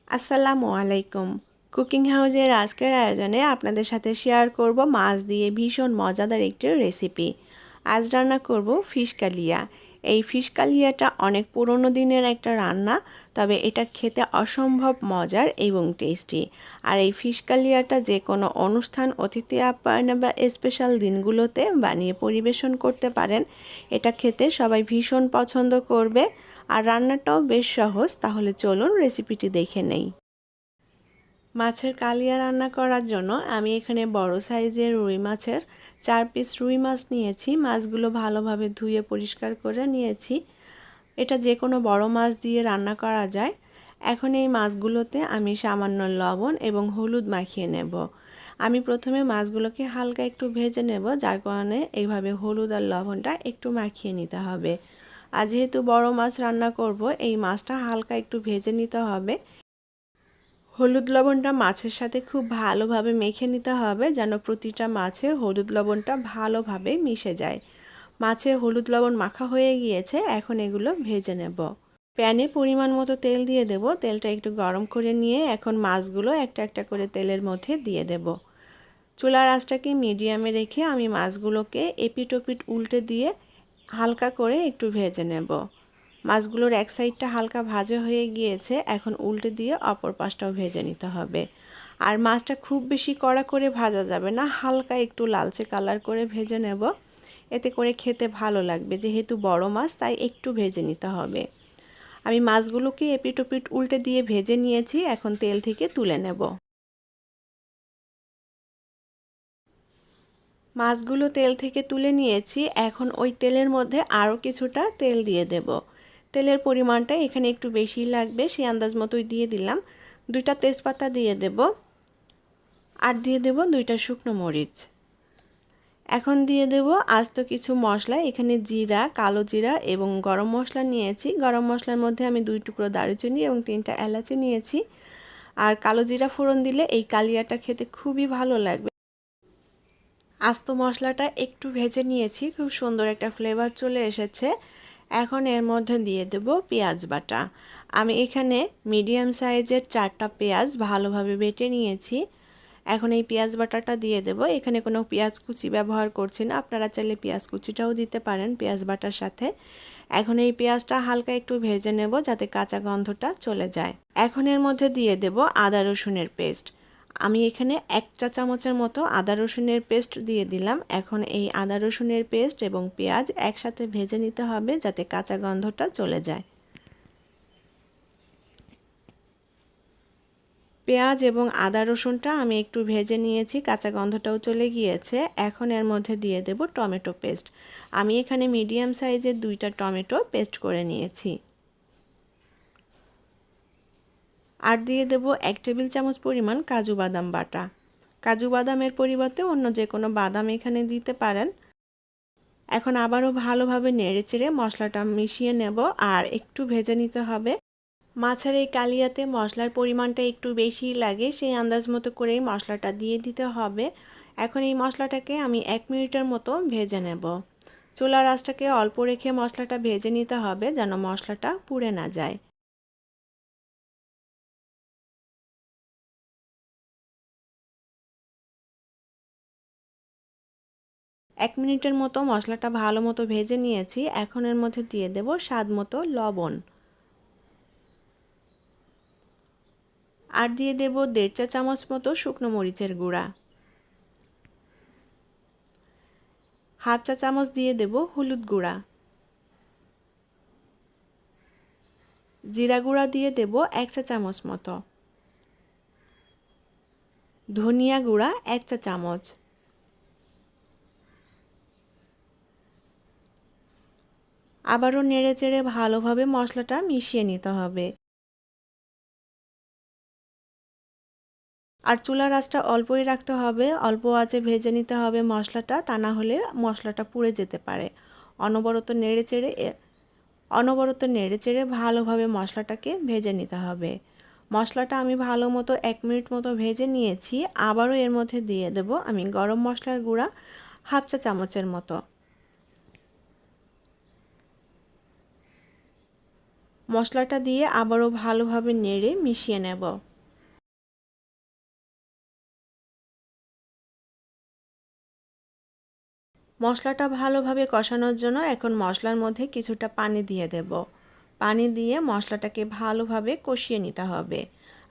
আসসালামু আলাইকুম। কুকিং হাউজের আজকের আয়োজনে আপনাদের সাথে শেয়ার করব মাছ দিয়ে ভীষণ মজাদার একটি রেসিপি। আজ রান্না করব ফিশ কালিয়া। এই ফিশ কালিয়াটা অনেক পুরনো দিনের একটা রান্না, তবে এটা খেতে অসম্ভব মজার এবং টেস্টি। আর এই ফিশ কালিয়াটা যে কোনো অনুষ্ঠান, অতিথি আপ্যায়নে বা স্পেশাল দিনগুলোতে বানিয়ে পরিবেশন করতে পারেন। এটা খেতে সবাই ভীষণ পছন্দ করবে। আর রান্নাটাও বেশ সহজ, তাহলে চলুন রেসিপিটি দেখে নেই। মাছের কালিয়া রান্না করার জন্য আমি এখানে বড় সাইজের রুই মাছের 4 পিস রুই মাছ নিয়েছি। মাছগুলো ভালোভাবে ধুয়ে পরিষ্কার করে নিয়েছি। এটা যে কোনো বড় মাছ দিয়ে রান্না করা যায়। এখন এই মাছগুলোতে আমি সামান্য লবণ এবং হলুদ মাখিয়ে নেব। আমি প্রথমে মাছগুলোকে হালকা একটু ভেজে নেব, যার কারণে এইভাবে হলুদ আর লবণটা একটু মাখিয়ে নিতে হবে। আর যেহেতু বড় মাছ রান্না করব, এই মাছটা হালকা একটু ভেজে নিতে হবে। হলুদ লবণটা মাছের সাথে খুব ভালোভাবে মেখে নিতে হবে, যেন প্রতিটা মাছে হলুদ লবণটা ভালোভাবে মিশে যায়। মাছে হলুদ লবণ মাখা হয়ে গিয়েছে, এখন এগুলো ভেজে নেব। প্যানে পরিমাণ মতো তেল দিয়ে দেব। তেলটা একটু গরম করে নিয়ে এখন মাছগুলো একটা একটা করে তেলের মধ্যে দিয়ে দেব। চুলার আঁচটাকে মিডিয়ামে রেখে আমি মাছগুলোকে এপিট ওপিট উল্টে দিয়ে হালকা করে একটু ভেজে নেব। মাছগুলোর এক সাইডটা হালকা ভাজা হয়ে গিয়েছে, এখন উল্টে দিয়ে অপর পাশটাও ভেজে নিতে হবে। আর মাছটা খুব বেশি কড়া করে ভাজা যাবে না, হালকা একটু লালচে কালার করে ভেজে নেব। এতে করে খেতে ভালো লাগবে, যেহেতু বড় মাছ তাই একটু ভেজে নিতে হবে। আমি মাছগুলোকে এপিট ওপিট উল্টে দিয়ে ভেজে নিয়েছি, এখন তেল থেকে তুলে নেব। মাছগুলো তেল থেকে তুলে নিয়েছি, এখন ওই তেলের মধ্যে আরও কিছুটা তেল দিয়ে দেব। তেলের পরিমাণটা এখানে একটু বেশি লাগবে, সেই আন্দাজ মতোই দিয়ে দিলাম। 2টা তেজপাতা দিয়ে দেব, আর দিয়ে দেব 2টা শুকনো মরিচ। এখন দিয়ে দেব আস্ত কিছু মশলা। এখানে জিরা, কালো জিরা এবং গরম মশলা নিয়েছি। গরম মশলার মধ্যে আমি 2 টুকরো দারুচিনি এবং 3টা এলাচি নিয়েছি। আর কালো জিরা ফোড়ন দিলে এই কালিয়াটা খেতে খুবই ভালো লাগবে। আস্ত মশলাটা একটু ভেজে নিয়েছি, খুব সুন্দর একটা ফ্লেভার চলে এসেছে। এখন এর মধ্যে দিয়ে দেব পেঁয়াজ বাটা। আমি এখানে মিডিয়াম সাইজের 4টা পেঁয়াজ ভালোভাবে বেটে নিয়েছি। এখন এই পেঁয়াজ বাটাটা দিয়ে দেব। এখানে কোনো পেঁয়াজ কুচি ব্যবহার করছি না, আপনারা চাইলে পেঁয়াজ কুচিটাও দিতে পারেন পেঁয়াজ বাটার সাথে। এখন এই পেঁয়াজটা হালকা একটু ভেজে নেব, যাতে কাঁচা গন্ধটা চলে যায়। এখন এর মধ্যে দিয়ে দেব আদা রসুনের পেস্ট। আমি এখানে 1 চা চামচের মতো আদা রসুনের পেস্ট দিয়ে দিলাম। এখন এই আদা রসুনের পেস্ট এবং পেঁয়াজ একসাথে ভেজে নিতে হবে, যাতে কাঁচা গন্ধটা চলে যায়। পেঁয়াজ এবং আদা রসুনটা আমি একটু ভেজে নিয়েছি, কাঁচা গন্ধটাও চলে গিয়েছে। এখন এর মধ্যে দিয়ে দেব টমেটো পেস্ট। আমি এখানে মিডিয়াম সাইজের 2টা টমেটো পেস্ট করে নিয়েছি। আর দিয়ে দেব 1 টেবিল চামচ পরিমাণ কাজু বাদাম বাটা। কাজু বাদামের পরিবর্তে অন্য যে কোনো বাদাম এখানে দিতে পারেন। এখন আবারও ভালোভাবে নেড়েচেড়ে মশলাটা মিশিয়ে নেব আর একটু ভেজে নিতে হবে। মাছের এই কালিয়াতে মশলার পরিমাণটা একটু বেশিই লাগে, সেই আন্দাজ মতো করেই মশলাটা দিয়ে দিতে হবে। এখন এই মশলাটাকে আমি 1 মিনিটের মতো ভেজে নেব। চুলার আঁচটাকে অল্প রেখে মশলাটা ভেজে নিতে হবে, যেন মশলাটা পুড়ে না যায়। 1 মিনিটের মতো মশলাটা ভালো মতো ভেজে নিয়েছি। এখন এর মধ্যে দিয়ে দেব স্বাদ মতো লবণ। আর দিয়ে দেব 1.5 চা চামচ মতো শুকনো মরিচের গুঁড়া। হাফ চা চামচ দিয়ে দেব হলুদ গুঁড়া। জিরা গুঁড়া দিয়ে দেব 1 চা চামচ মতো। ধনিয়া গুঁড়া 1 চা চামচ। আবারও নেড়েচেড়ে ভালোভাবে মশলাটা মিশিয়ে নিতে হবে। আর চুলার আঁচটা অল্পই রাখতে হবে, অল্প আঁচে ভেজে নিতে হবে মশলাটা, তা না হলে মশলাটা পুড়ে যেতে পারে। অনবরত নেড়েচেড়ে ভালোভাবে মশলাটাকে ভেজে নিতে হবে। মশলাটা আমি ভালো মতো 1 মিনিট মতো ভেজে নিয়েছি। আবারও এর মধ্যে দিয়ে দেব আমি গরম মশলার গুঁড়া হাফ চা চামচের মতো। মশলাটা দিয়ে আবারও ভালোভাবে নেড়ে মিশিয়ে নেব। মশলাটা ভালোভাবে কষানোর জন্য এখন মশলার মধ্যে কিছুটা পানি দিয়ে দেব। পানি দিয়ে মশলাটাকে ভালোভাবে কষিয়ে নিতে হবে।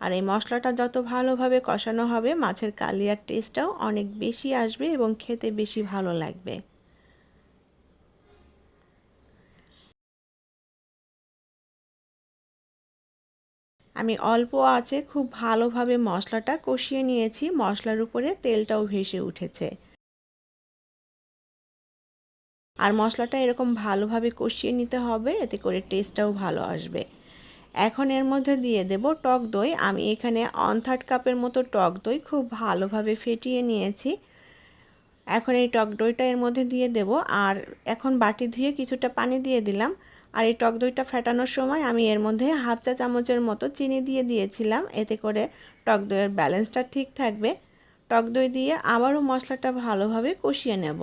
আর এই মশলাটা যত ভালোভাবে কষানো হবে মাছের কালিয়ার টেস্টটাও অনেক বেশি আসবে এবং খেতে বেশি ভালো লাগবে। আমি অল্প আঁচে খুব ভালোভাবে মশলাটা কষিয়ে নিয়েছি, মশলার উপরে তেলটাও ভেসে উঠেছে। আর মশলাটা এরকম ভালোভাবে কষিয়ে নিতে হবে, এতে করে টেস্টটাও ভালো আসবে। এখন এর মধ্যে দিয়ে দেব টক দই। আমি এখানে 1/3 কাপের মতো টক দই খুব ভালোভাবে ফেটিয়ে নিয়েছি। এখন এই টক দইটা এর মধ্যে দিয়ে দেব। আর এখন বাটি ধুয়ে কিছুটা পানি দিয়ে দিলাম। আর এই টক দইটা ফেটানোর সময় আমি এর মধ্যে 1/2 চা চামচের মতো চিনি দিয়ে দিয়েছিলাম, এতে করে টক দইয়ের ব্যালেন্সটা ঠিক থাকবে। টক দই দিয়ে আবারও মশলাটা ভালোভাবে কষিয়ে নেব।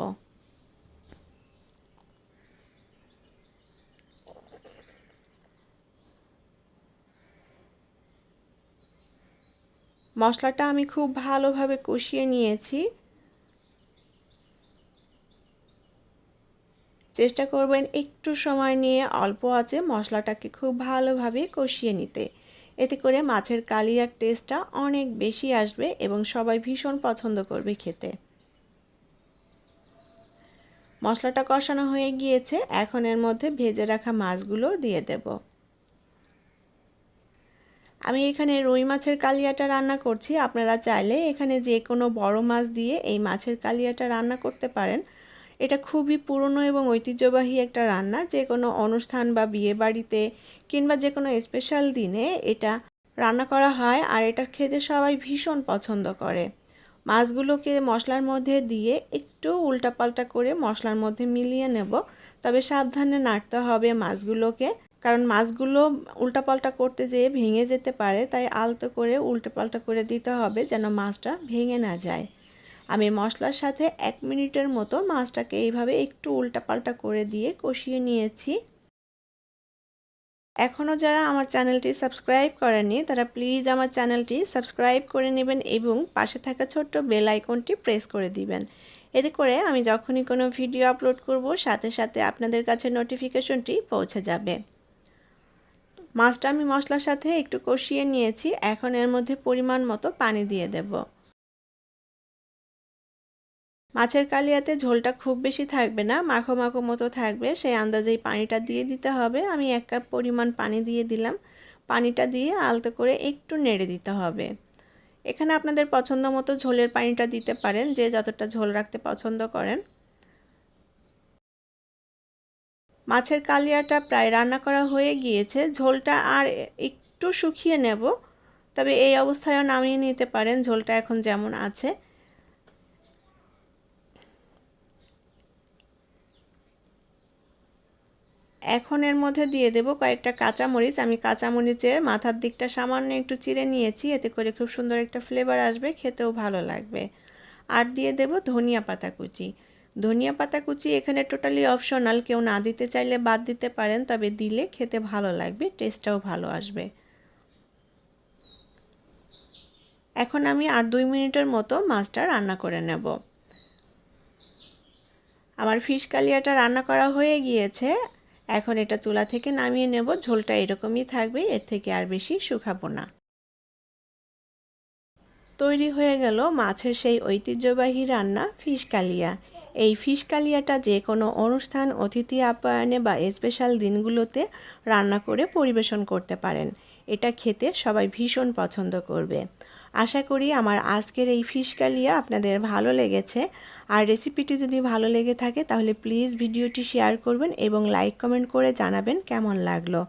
মশলাটা আমি খুব ভালোভাবে কষিয়ে নিয়েছি। চেষ্টা করবেন একটু সময় নিয়ে অল্প আঁচে মশলাটাকে খুব ভালোভাবে কষিয়ে নিতে, এতে করে মাছের কালিয়ার টেস্টটা অনেক বেশি আসবে এবং সবাই ভীষণ পছন্দ করবে খেতে। মশলাটা কষানো হয়ে গিয়েছে, এখন এর মধ্যে ভেজে রাখা মাছগুলো দিয়ে দেব। আমি এখানে রুই মাছের কালিয়াটা রান্না করছি। আপনারা চাইলে এখানে যে কোনো বড় মাছ দিয়ে এই মাছের কালিয়াটা রান্না করতে পারেন। এটা খুবই পুরনো এবং ঐতিহ্যবাহী একটা রান্না, যে কোনো অনুষ্ঠান বা বিয়ে বাড়িতে কিংবা যে কোনো স্পেশাল দিনে এটা রান্না করা হয়। আর এটা খেতে সবাই ভীষণ পছন্দ করে। মাছগুলোকে মশলার মধ্যে দিয়ে একটু উল্টাপাল্টা করে মশলার মধ্যে মিলিয়ে নেব, তবে সাবধানে নাড়তে হবে মাছগুলোকে, কারণ মাছগুলো উল্টাপাল্টা করতে যেয়ে ভেঙে যেতে পারে, তাই আলতো করে উল্টাপাল্টা করে দিতে হবে যেন মাছটা ভেঙে না যায়। আমি মশলার সাথে 1 মিনিটের মতো মাছটাকে এইভাবে একটু উল্টাপাল্টা করে দিয়ে কষিয়ে নিয়েছি। এখনও যারা আমার চ্যানেলটি সাবস্ক্রাইব করেনি তারা প্লিজ আমার চ্যানেলটি সাবস্ক্রাইব করে নেবেন এবং পাশে থাকা ছোট্ট বেল আইকনটি প্রেস করে দিবেন। এতে করে আমি যখনই কোনো ভিডিও আপলোড করব সাথে সাথে আপনাদের কাছে নোটিফিকেশনটি পৌঁছে যাবে। মাছটা আমি মশলার সাথে একটু কষিয়ে নিয়েছি, এখন এর মধ্যে পরিমাণ মতো পানি দিয়ে দেব। মাছের কালিয়াতে ঝোলটা খুব বেশি থাকবে না, মাখো মাখো মতো থাকবে, সেই আন্দাজেই পানিটা দিয়ে দিতে হবে। আমি 1 কাপ পরিমাণ পানি দিয়ে দিলাম। পানিটা দিয়ে আলতো করে একটু নেড়ে দিতে হবে। এখানে আপনাদের পছন্দ মতো ঝোলের পানিটা দিতে পারেন, যে যতটা ঝোল রাখতে পছন্দ করেন। মাছের কালিয়াটা প্রায় রান্না করা হয়ে গিয়েছে, ঝোলটা আর একটু শুকিয়ে নেব, তবে এই অবস্থায়ও নামিয়ে নিতে পারেন ঝোলটা এখন যেমন আছে। এখন এর মধ্যে দিয়ে দেব কয়েকটা কাঁচামরিচ। আমি কাঁচামরিচের মাথার দিকটা সামান্য একটু চিড়ে নিয়েছি, এতে করে খুব সুন্দর একটা ফ্লেভার আসবে, খেতেও ভালো লাগবে। আর দিয়ে দেব ধনিয়া পাতা কুচি। ধনিয়া পাতা কুচি এখানে টোটালি অপশনাল, কেউ না দিতে চাইলে বাদ দিতে পারেন, তবে দিলে খেতে ভালো লাগবে, টেস্টটাও ভালো আসবে। এখন আমি আর 2 মিনিটের মতো মাছটা রান্না করে নেব। আমার ফিশ কালিয়াটা রান্না করা হয়ে গিয়েছে, এখন এটা চুলা থেকে নামিয়ে নেব। ঝোলটা এরকমই থাকবে, এর থেকে আর বেশি শুকাবো না। তৈরি হয়ে গেল মাছের সেই ঐতিহ্যবাহী রান্না ফিশ কালিয়া। এই ফিশ কালিয়াটা যে কোনো অনুষ্ঠান, অতিথি আপ্যায়নে বা স্পেশাল দিনগুলোতে রান্না করে পরিবেশন করতে পারেন। এটা খেতে সবাই ভীষণ পছন্দ করবে। আশা করি আমার আজকের এই ফিশ কালিয়া আপনাদের ভালো লেগেছে। আর রেসিপিটি যদি ভালো লেগে থাকে তাহলে প্লিজ ভিডিওটি শেয়ার করবেন এবং লাইক কমেন্ট করে জানাবেন কেমন লাগলো।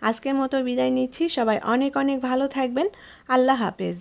আজকের মতো বিদায় নিচ্ছি, সবাই অনেক অনেক ভালো থাকবেন। আল্লাহ হাফেজ।